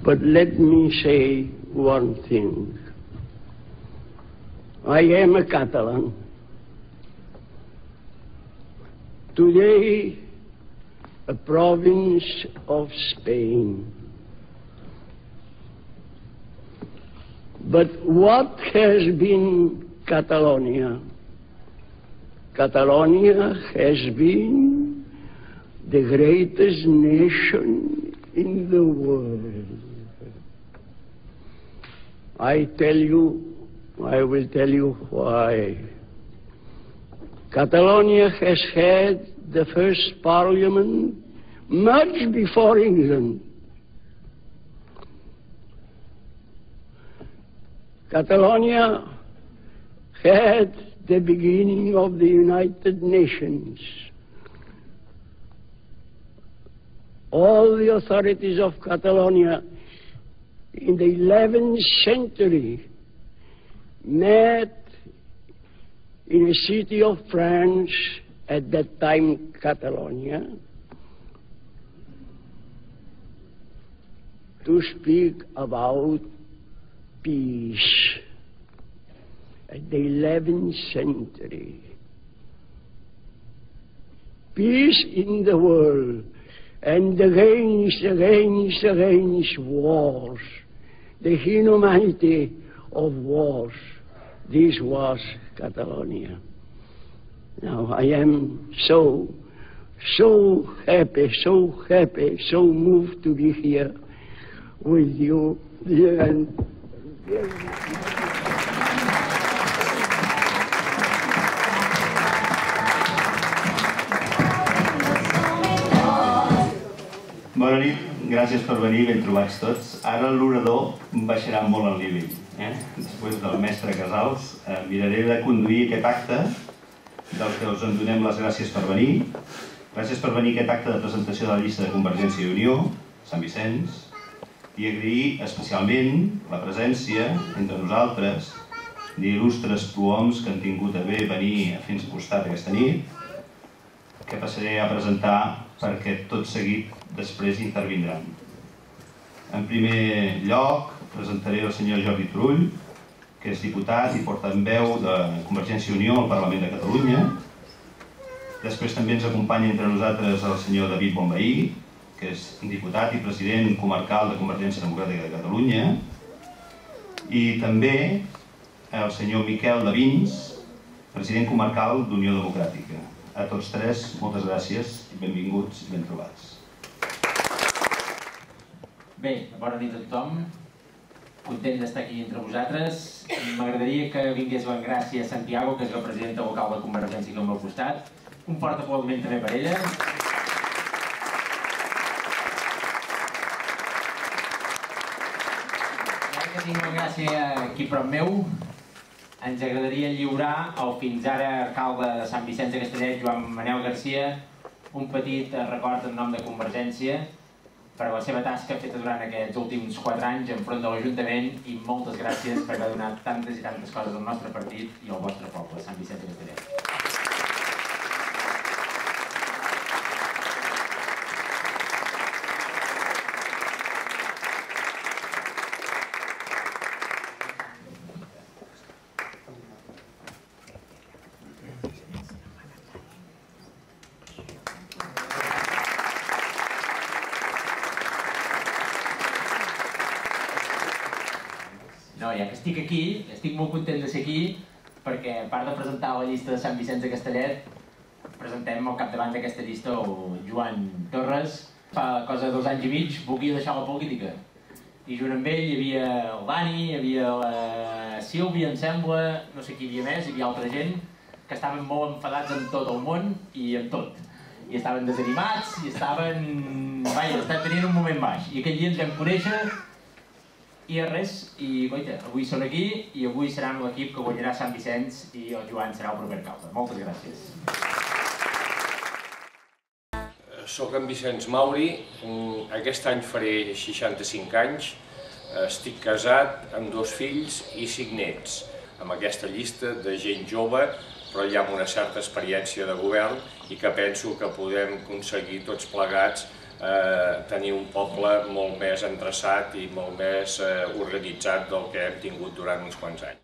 But let me say one thing. I am a Catalan. Today, a province of Spain. But what has been Catalonia? Catalonia has been the greatest nation in the world. I will tell you why. Catalonia has had the first parliament much before England. Catalonia had the beginning of the United Nations. All the authorities of Catalonia in the 11th century met in a city of France, at that time Catalonia, to speak about peace. At the 11th century. Peace in the world, and against wars, the inhumanity of wars. This was Catalonia. Now I am so happy, so moved to be here with you. Bona nit, gràcies per venir, ben trobats tots. Ara l'orador baixarà molt el nivell. Després del mestre Casals miraré de conduir aquest acte del que us en donem les gràcies per venir. Gràcies per venir a aquest acte de presentació de la llista de Convergència i Unió, Sant Vicenç, i agrair especialment la presència entre nosaltres d'il·lustres prohoms que han tingut a bé venir a fer-nos costat aquesta nit, que passaré a presentar perquè tot seguit després intervindran. En primer lloc, presentaré el senyor Jordi Turull, que és diputat i portaveu de Convergència i Unió al Parlament de Catalunya. Després també ens acompanya entre nosaltres el senyor David Bonvehí, que és diputat i president comarcal de Convergència Democràtica de Catalunya. I també el senyor Miquel de Vins, president comarcal d'Unió Democràtica. A tots tres, moltes gràcies, benvinguts i ben trobats. Bé, bona nit a tothom. Content d'estar aquí entre vosaltres. M'agradaria que vingués l'Engràcia Santiago, que és la presidenta local de Convergència aquí al meu costat. Un fort aplaudiment també per ella. Ja que tinc l'Engràcia aquí prop meu, ens agradaria lliurar al fins ara alcalde de Sant Vicenç de Castellet, Joan Manel Garcia, un petit record en nom de Convergència per la seva tasca feta durant aquests últims 4 anys enfront de l'Ajuntament, i moltes gràcies per haver donat tantes i tantes coses al nostre partit i al vostre poble, Sant Vicenç de Castellet. No, ja que estic aquí, estic molt content de ser aquí, perquè a part de presentar la llista de Sant Vicenç de Castellet, presentem al capdavant d'aquesta llista el Joan Torres. Fa cosa de 2 anys i mig volia deixar la política. I junt amb ell hi havia el Dani, hi havia la Sílvia, em sembla, no sé qui hi havia més, hi havia altra gent, que estaven molt enfadats amb tot el món i amb tot. I estaven desanimats, i estaven tenint un moment baix. I aquell dia ens vam conèixer, i res, i goita, avui són aquí i avui seran l'equip que guanyarà Sant Vicenç i el Joan serà el proper alcalde. Moltes gràcies. Soc en Vicenç Mauri, aquest any faré 65 anys, estic casat amb 2 fills i 5 nets, amb aquesta llista de gent jove, però ja amb una certa experiència de govern i que penso que podem aconseguir tots plegats tenir un poble molt més endreçat i molt més organitzat del que hem tingut durant uns quants anys.